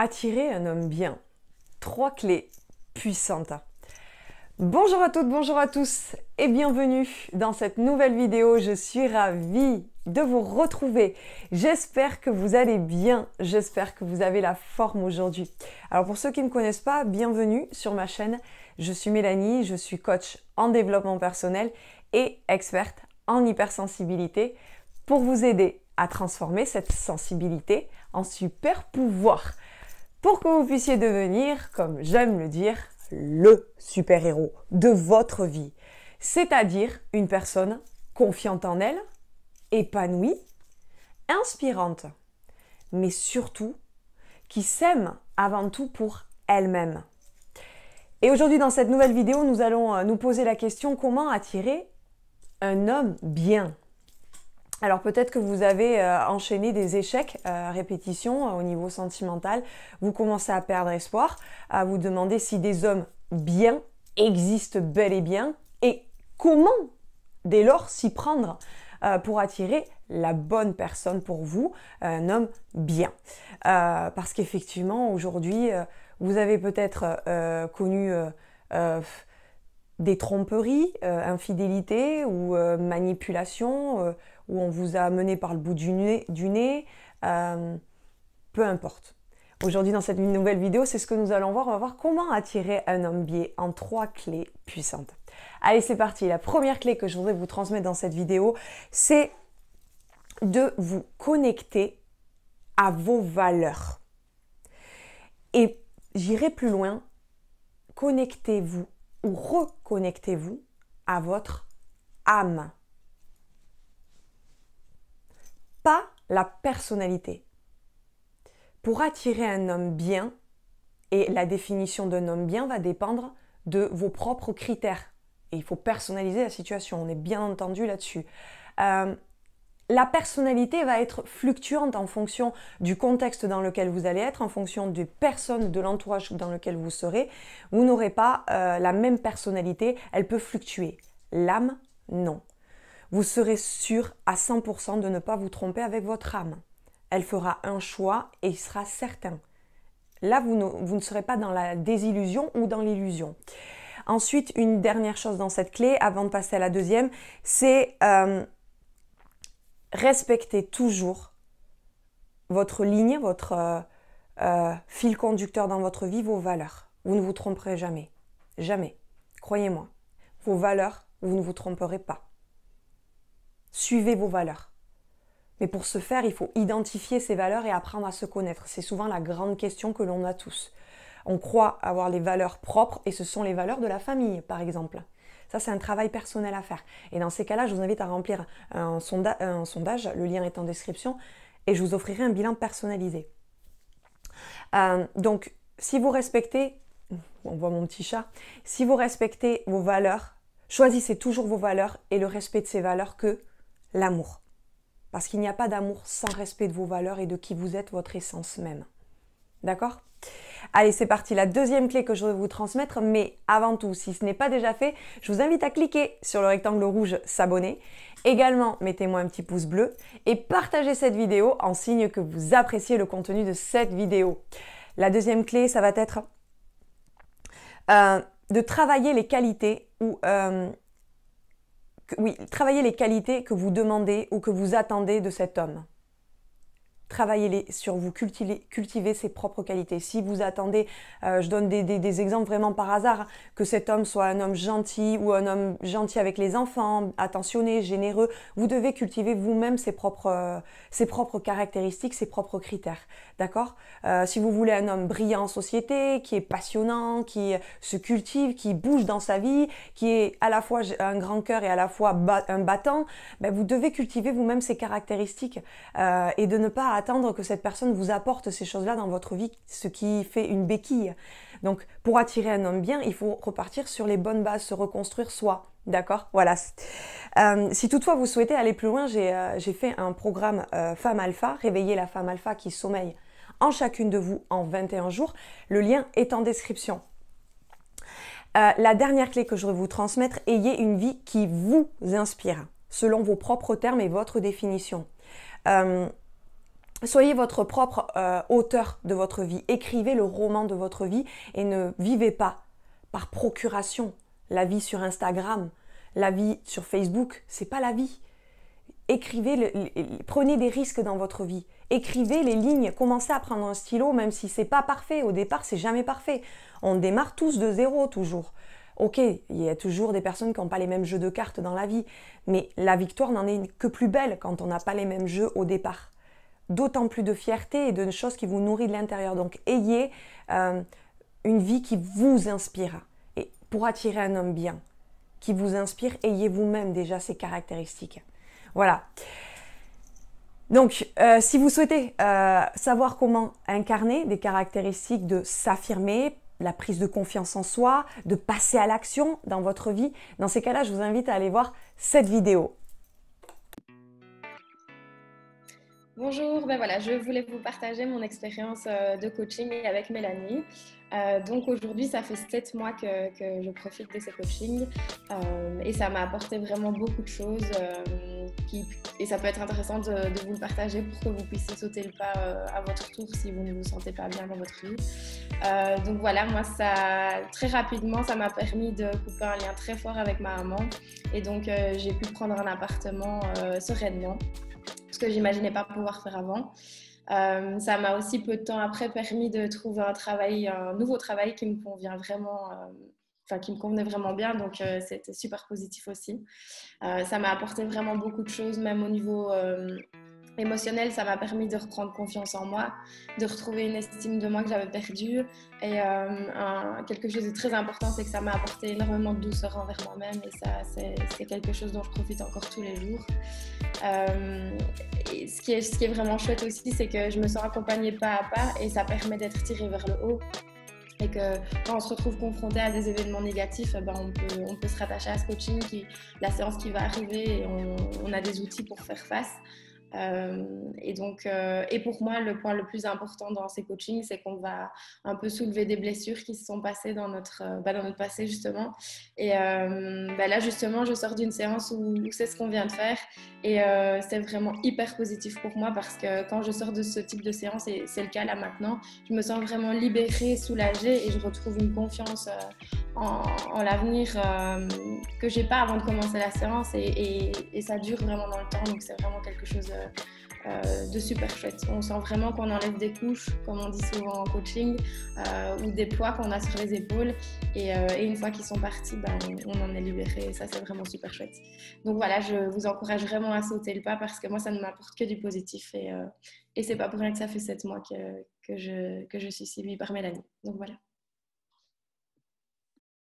Attirer un homme bien. 3 clés puissantes. Bonjour à toutes, bonjour à tous et bienvenue dans cette nouvelle vidéo. Je suis ravie de vous retrouver. J'espère que vous allez bien, j'espère que vous avez la forme aujourd'hui. Alors pour ceux qui ne me connaissent pas, bienvenue sur ma chaîne. Je suis Mélanie, je suis coach en développement personnel et experte en hypersensibilité pour vous aider à transformer cette sensibilité en super pouvoir. Pour que vous puissiez devenir, comme j'aime le dire, le super-héros de votre vie. C'est-à-dire une personne confiante en elle, épanouie, inspirante, mais surtout qui s'aime avant tout pour elle-même. Et aujourd'hui, dans cette nouvelle vidéo, nous allons nous poser la question: comment attirer un homme bien ? Alors peut-être que vous avez enchaîné des échecs à répétition au niveau sentimental, vous commencez à perdre espoir, à vous demander si des hommes bien existent bel et bien et comment dès lors s'y prendre pour attirer la bonne personne pour vous, un homme bien. Parce qu'effectivement aujourd'hui vous avez peut-être connu des tromperies, infidélités ou manipulations, où on vous a mené par le bout du nez, peu importe. Aujourd'hui, dans cette nouvelle vidéo, c'est ce que nous allons voir. On va voir comment attirer un homme bien en 3 clés puissantes. Allez, c'est parti. La première clé que je voudrais vous transmettre dans cette vidéo, c'est de vous connecter à vos valeurs. Et j'irai plus loin, connectez-vous ou reconnectez-vous à votre âme. Pas la personnalité. Pour attirer un homme bien, et la définition d'un homme bien va dépendre de vos propres critères. Et il faut personnaliser la situation, on est bien entendu là-dessus. La personnalité va être fluctuante en fonction du contexte dans lequel vous allez être, en fonction des personnes, de l'entourage dans lequel vous serez. Vous n'aurez pas la même personnalité, elle peut fluctuer. L'âme, non. Vous serez sûr à 100% de ne pas vous tromper avec votre âme. Elle fera un choix et il sera certain. Là, vous ne serez pas dans la désillusion ou dans l'illusion. Ensuite, une dernière chose dans cette clé, avant de passer à la deuxième, c'est respecter toujours votre ligne, votre fil conducteur dans votre vie, vos valeurs. Vous ne vous tromperez jamais. Jamais. Croyez-moi. Vos valeurs, vous ne vous tromperez pas. Suivez vos valeurs. Mais pour ce faire, il faut identifier ces valeurs et apprendre à se connaître. C'est souvent la grande question que l'on a tous. On croit avoir les valeurs propres et ce sont les valeurs de la famille, par exemple. Ça, c'est un travail personnel à faire. Et dans ces cas-là, je vous invite à remplir un sondage, le lien est en description, et je vous offrirai un bilan personnalisé. Donc, si vous respectez, on voit mon petit chat, si vous respectez vos valeurs, choisissez toujours vos valeurs et le respect de ces valeurs que l'amour. Parce qu'il n'y a pas d'amour sans respect de vos valeurs et de qui vous êtes, votre essence même. D'accord ? Allez, c'est parti. La deuxième clé que je voudrais vous transmettre, mais avant tout, si ce n'est pas déjà fait, je vous invite à cliquer sur le rectangle rouge s'abonner. Également, mettez-moi un petit pouce bleu et partagez cette vidéo en signe que vous appréciez le contenu de cette vidéo. La deuxième clé, ça va être de travailler les qualités ou travaillez les qualités que vous demandez ou que vous attendez de cet homme. Travaillez-les sur vous, cultivez ses propres qualités. Si vous attendez, je donne des exemples vraiment par hasard, que cet homme soit un homme gentil ou un homme gentil avec les enfants, attentionné, généreux, vous devez cultiver vous-même ses propres caractéristiques, ses propres critères. D'accord ? Si vous voulez un homme brillant en société, qui est passionnant, qui se cultive, qui bouge dans sa vie, qui est à la fois un grand cœur et à la fois un battant, ben vous devez cultiver vous-même ces caractéristiques et de ne pas attendre que cette personne vous apporte ces choses-là dans votre vie, ce qui fait une béquille. Donc, pour attirer un homme bien, il faut repartir sur les bonnes bases, se reconstruire soi. D'accord ? Voilà. Si toutefois vous souhaitez aller plus loin, j'ai fait un programme Femme Alpha, réveiller la femme alpha qui sommeille en chacune de vous en 21 jours. Le lien est en description. La dernière clé que je voudrais vous transmettre, ayez une vie qui vous inspire, selon vos propres termes et votre définition. soyez votre propre auteur de votre vie. Écrivez le roman de votre vie et ne vivez pas par procuration la vie sur Instagram, la vie sur Facebook. C'est pas la vie. Écrivez, prenez des risques dans votre vie. Écrivez les lignes, commencez à prendre un stylo, même si c'est pas parfait. Au départ, c'est jamais parfait. On démarre tous de zéro, toujours. Ok, il y a toujours des personnes qui n'ont pas les mêmes jeux de cartes dans la vie, mais la victoire n'en est que plus belle quand on n'a pas les mêmes jeux au départ. D'autant plus de fierté et de choses qui vous nourrissent de l'intérieur. Donc, ayez une vie qui vous inspire. Et pour attirer un homme bien, qui vous inspire, ayez vous-même déjà ces caractéristiques. Voilà. Donc, si vous souhaitez savoir comment incarner des caractéristiques de s'affirmer, la prise de confiance en soi, de passer à l'action dans votre vie, dans ces cas-là, je vous invite à aller voir cette vidéo. Bonjour, ben voilà, je voulais vous partager mon expérience de coaching avec Mélanie. Donc aujourd'hui, ça fait 7 mois que je profite de ces coachings et ça m'a apporté vraiment beaucoup de choses et ça peut être intéressant de vous le partager pour que vous puissiez sauter le pas à votre tour si vous ne vous sentez pas bien dans votre vie. Donc voilà, moi, très rapidement, ça m'a permis de couper un lien très fort avec ma maman et donc j'ai pu prendre un appartement sereinement. Ce que j'imaginais pas pouvoir faire avant. Ça m'a aussi peu de temps après permis de trouver un nouveau travail qui me convient vraiment, qui me convenait vraiment bien, donc c'était super positif aussi. Ça m'a apporté vraiment beaucoup de choses, même au niveau émotionnel, ça m'a permis de reprendre confiance en moi, de retrouver une estime de moi que j'avais perdue. Et quelque chose de très important, c'est que ça m'a apporté énormément de douceur envers moi-même. Et ça, c'est quelque chose dont je profite encore tous les jours. Et ce qui est vraiment chouette aussi, c'est que je me sens accompagnée pas à pas et ça permet d'être tirée vers le haut. Et que quand on se retrouve confronté à des événements négatifs, on peut se rattacher à ce coaching, la séance qui va arriver, et on a des outils pour faire face. Et pour moi, le point le plus important dans ces coachings, c'est qu'on va un peu soulever des blessures qui se sont passées dans notre passé, justement. Et là, justement, je sors d'une séance où c'est ce qu'on vient de faire. Et c'est vraiment hyper positif pour moi parce que quand je sors de ce type de séance, et c'est le cas là maintenant, je me sens vraiment libérée, soulagée et je retrouve une confiance en l'avenir que j'ai pas avant de commencer la séance et ça dure vraiment dans le temps, donc c'est vraiment quelque chose de super chouette. On sent vraiment qu'on enlève des couches, comme on dit souvent en coaching, ou des poids qu'on a sur les épaules et une fois qu'ils sont partis, on en est libéré et ça c'est vraiment super chouette. Donc voilà, je vous encourage vraiment à sauter le pas parce que moi ça ne m'apporte que du positif et c'est pas pour rien que ça fait 7 mois que je suis suivie par Mélanie. Donc voilà.